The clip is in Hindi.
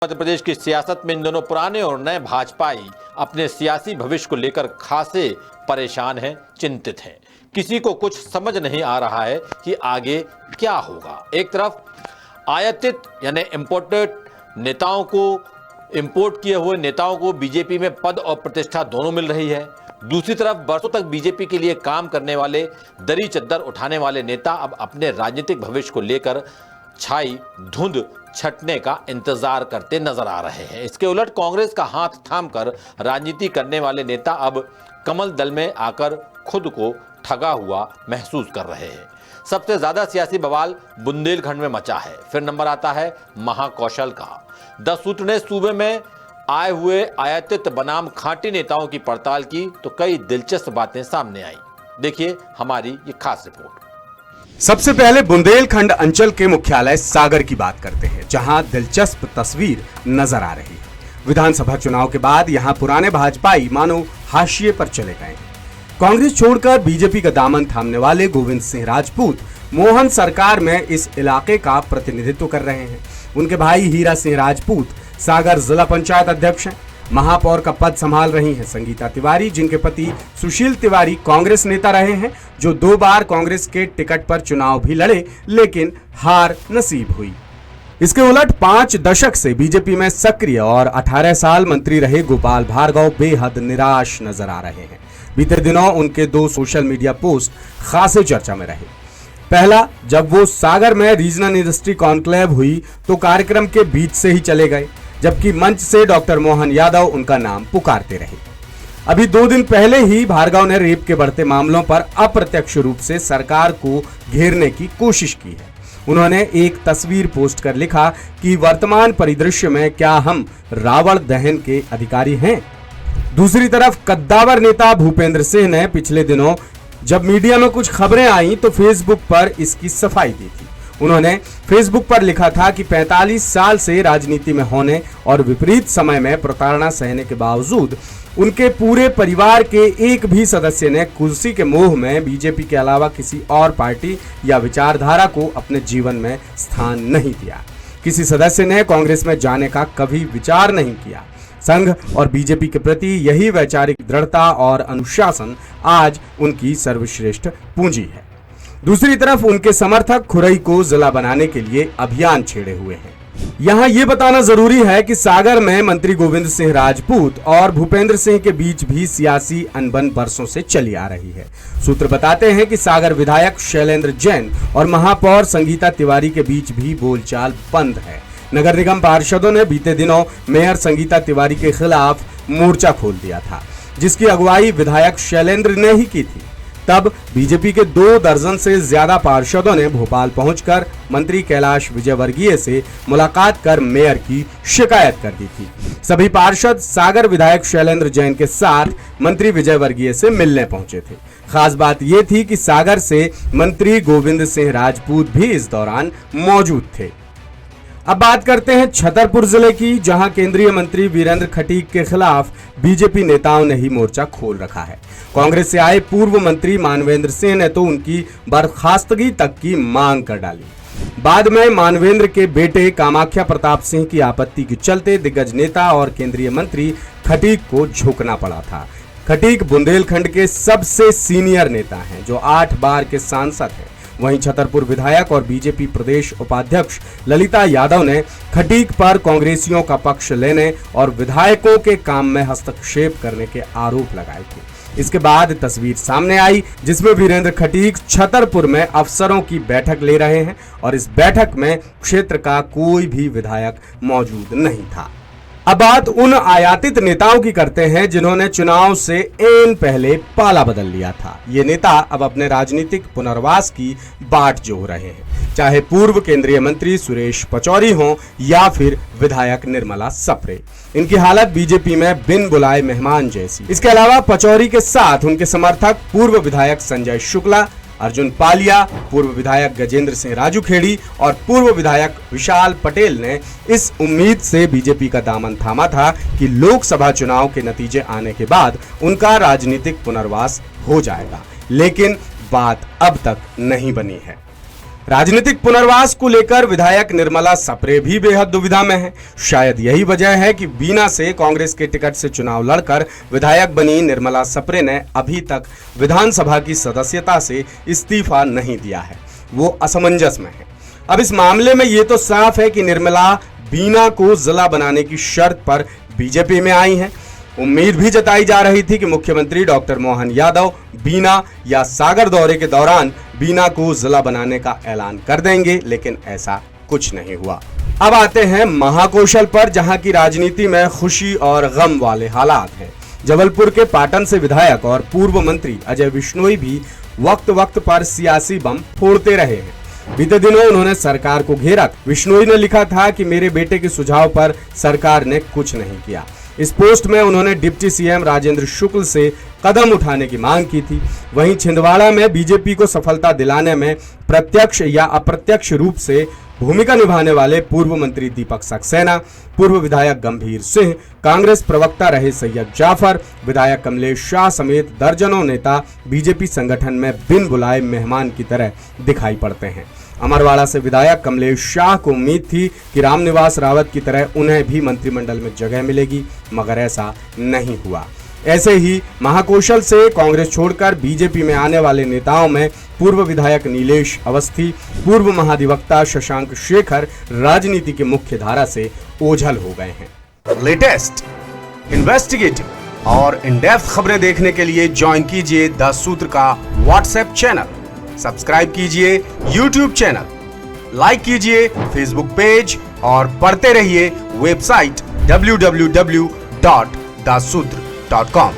मध्य प्रदेश की सियासत में इन दोनों पुराने और नए भाजपाई अपने सियासी भविष्य को लेकर खासे परेशान हैं, चिंतित हैं। किसी को कुछ समझ नहीं आ रहा है कि आगे क्या होगा। एक तरफ आयातित यानी इंपोर्टेड नेताओं को, इंपोर्ट किए हुए नेताओं को बीजेपी में पद और प्रतिष्ठा दोनों मिल रही है। दूसरी तरफ बरसों तक बीजेपी के लिए काम करने वाले, दरी चद्दर उठाने वाले नेता अब अपने राजनीतिक भविष्य को लेकर छाई धुंध छटने का इंतजार करते नजर आ रहे हैं। इसके उलट कांग्रेस का हाथ थामकर राजनीति करने वाले नेता अब कमल दल में आकर खुद को ठगा हुआ महसूस कर रहे हैं। सबसे ज्यादा सियासी बवाल बुंदेलखंड में मचा है। फिर नंबर आता है महाकौशल का। 10 सूत्रों ने सूबे में आए हुए आयातित बनाम खांटी नेताओं की पड़ताल की तो कई दिलचस्प बातें सामने आई। देखिए हमारी ये खास रिपोर्ट। सबसे पहले बुंदेलखंड अंचल के मुख्यालय सागर की बात करते हैं, जहां दिलचस्प तस्वीर नजर आ रही है। विधानसभा चुनाव के बाद यहां पुराने भाजपाई मानो हाशिए पर चले गए हैं। कांग्रेस छोड़कर बीजेपी का दामन थामने वाले गोविंद सिंह राजपूत मोहन सरकार में इस इलाके का प्रतिनिधित्व कर रहे हैं। उनके भाई हीरा सिंह राजपूत सागर जिला पंचायत अध्यक्ष हैं। महापौर का पद संभाल रही हैं संगीता तिवारी, जिनके पति सुशील तिवारी कांग्रेस नेता रहे हैं, जो 2 बार कांग्रेस के टिकट पर चुनाव भी लड़े लेकिन हार नसीब हुई। इसके उलट 5 दशक से बीजेपी में सक्रिय और 18 साल मंत्री रहे गोपाल भार्गव बेहद निराश नजर आ रहे हैं। बीते दिनों उनके 2 सोशल मीडिया पोस्ट खासे चर्चा में रहे। पहला, जब वो सागर में रीजनल इंडस्ट्री कॉन्क्लेव हुई तो कार्यक्रम के बीच से ही चले गए, जबकि मंच से डॉक्टर मोहन यादव उनका नाम पुकारते रहे। अभी 2 दिन पहले ही भार्गव ने रेप के बढ़ते मामलों पर अप्रत्यक्ष रूप से सरकार को घेरने की कोशिश की है। उन्होंने एक तस्वीर पोस्ट कर लिखा कि वर्तमान परिदृश्य में क्या हम रावण दहन के अधिकारी हैं। दूसरी तरफ कद्दावर नेता भूपेंद्र सिंह ने पिछले दिनों जब मीडिया में कुछ खबरें आई तो फेसबुक पर इसकी सफाई दी थी। उन्होंने फेसबुक पर लिखा था कि 45 साल से राजनीति में होने और विपरीत समय में प्रताड़ना सहने के बावजूद उनके पूरे परिवार के एक भी सदस्य ने कुर्सी के मोह में बीजेपी के अलावा किसी और पार्टी या विचारधारा को अपने जीवन में स्थान नहीं दिया। किसी सदस्य ने कांग्रेस में जाने का कभी विचार नहीं किया। संघ और बीजेपी के प्रति यही वैचारिक दृढ़ता और अनुशासन आज उनकी सर्वश्रेष्ठ पूंजी है। दूसरी तरफ उनके समर्थक खुरई को जिला बनाने के लिए अभियान छेड़े हुए हैं। यहाँ ये बताना जरूरी है कि सागर में मंत्री गोविंद सिंह राजपूत और भूपेंद्र सिंह के बीच भी सियासी अनबन बरसों से चली आ रही है। सूत्र बताते हैं कि सागर विधायक शैलेंद्र जैन और महापौर संगीता तिवारी के बीच भी बोलचाल बंद है। नगर निगम पार्षदों ने बीते दिनों मेयर संगीता तिवारी के खिलाफ मोर्चा खोल दिया था, जिसकी अगुवाई विधायक शैलेंद्र ने ही की थी। तब बीजेपी के 2 दर्जन से ज्यादा पार्षदों ने भोपाल पहुंचकर मंत्री कैलाश विजयवर्गीय से मुलाकात कर मेयर की शिकायत कर दी थी। सभी पार्षद सागर विधायक शैलेंद्र जैन के साथ मंत्री विजयवर्गीय से मिलने पहुंचे थे। खास बात यह थी कि सागर से मंत्री गोविंद सिंह राजपूत भी इस दौरान मौजूद थे। अब बात करते हैं छतरपुर जिले की, जहां केंद्रीय मंत्री वीरेंद्र खटीक के खिलाफ बीजेपी नेताओं ने ही मोर्चा खोल रखा है। कांग्रेस से आए पूर्व मंत्री मानवेंद्र सिंह ने तो उनकी बर्खास्तगी तक की मांग कर डाली। बाद में मानवेंद्र के बेटे कामाख्या प्रताप सिंह की आपत्ति के चलते दिग्गज नेता और केंद्रीय मंत्री खटीक को झुकना पड़ा था। खटीक बुंदेलखंड के सबसे सीनियर नेता हैं, जो 8 बार के सांसद हैं। वहीं छतरपुर विधायक और बीजेपी प्रदेश उपाध्यक्ष ललिता यादव ने खटीक पर कांग्रेसियों का पक्ष लेने और विधायकों के काम में हस्तक्षेप करने के आरोप लगाए थे। इसके बाद तस्वीर सामने आई जिसमें वीरेंद्र खटीक छतरपुर में अफसरों की बैठक ले रहे हैं और इस बैठक में क्षेत्र का कोई भी विधायक मौजूद नहीं था। अब बात उन आयातित नेताओं की करते हैं जिन्होंने चुनाव से एन पहले पाला बदल लिया था। ये नेता अब अपने राजनीतिक पुनर्वास की बाट जोह रहे हैं, चाहे पूर्व केंद्रीय मंत्री सुरेश पचौरी हों या फिर विधायक निर्मला सप्रे। इनकी हालत बीजेपी में बिन बुलाए मेहमान जैसी। इसके अलावा पचौरी के साथ उनके समर्थक पूर्व विधायक संजय शुक्ला, अर्जुन पालिया, पूर्व विधायक गजेंद्र सिंह राजूखेड़ी और पूर्व विधायक विशाल पटेल ने इस उम्मीद से बीजेपी का दामन थामा था कि लोकसभा चुनाव के नतीजे आने के बाद उनका राजनीतिक पुनर्वास हो जाएगा, लेकिन बात अब तक नहीं बनी है। राजनीतिक पुनर्वास को लेकर विधायक निर्मला सप्रे भी बेहद दुविधा में हैं। शायद यही वजह है कि बीना से कांग्रेस के टिकट से चुनाव लड़कर विधायक बनी निर्मला सप्रे ने अभी तक विधानसभा की सदस्यता से इस्तीफा नहीं दिया है। वो असमंजस में है। अब इस मामले में ये तो साफ है कि निर्मला बीना को जिला बनाने की शर्त पर बीजेपी में आई हैं। उम्मीद भी जताई जा रही थी कि मुख्यमंत्री डॉक्टर मोहन यादव बीना या सागर दौरे के दौरान बीना को जिला बनाने का ऐलान कर देंगे, लेकिन ऐसा कुछ नहीं हुआ। अब आते हैं महाकौशल पर, जहां की राजनीति में खुशी और गम वाले हालात हैं। जबलपुर के पाटन से विधायक और पूर्व मंत्री अजय विश्नोई भी वक्त वक्त पर सियासी बम फोड़ते रहे हैं। बीते दिनों उन्होंने सरकार को घेरा। विश्नोई ने लिखा था कि मेरे बेटे के सुझाव पर सरकार ने कुछ नहीं किया। इस पोस्ट में उन्होंने डिप्टी सीएम राजेंद्र शुक्ल से कदम उठाने की मांग की थी। वहीं छिंदवाड़ा में बीजेपी को सफलता दिलाने में प्रत्यक्ष या अप्रत्यक्ष रूप से भूमिका निभाने वाले पूर्व मंत्री दीपक सक्सेना, पूर्व विधायक गंभीर सिंह, कांग्रेस प्रवक्ता रहे सैयद जाफर, विधायक कमलेश शाह समेत दर्जनों नेता बीजेपी संगठन में बिन बुलाए मेहमान की तरह दिखाई पड़ते हैं। अमरवाड़ा से विधायक कमलेश शाह को उम्मीद थी कि रामनिवास रावत की तरह उन्हें भी मंत्रिमंडल में जगह मिलेगी, मगर ऐसा नहीं हुआ। ऐसे ही महाकौशल से कांग्रेस छोड़कर बीजेपी में आने वाले नेताओं में पूर्व विधायक नीलेश अवस्थी, पूर्व महाधिवक्ता शशांक शेखर राजनीति की मुख्य धारा से ओझल हो गए हैं। लेटेस्ट, इन्वेस्टिगेटिव और इन डेप्थ खबरें देखने के लिए ज्वाइन कीजिए द सूत्र का व्हाट्सएप चैनल, सब्सक्राइब कीजिए यूट्यूब चैनल, लाइक कीजिए फेसबुक पेज और पढ़ते रहिए वेबसाइट www.dasudr.com।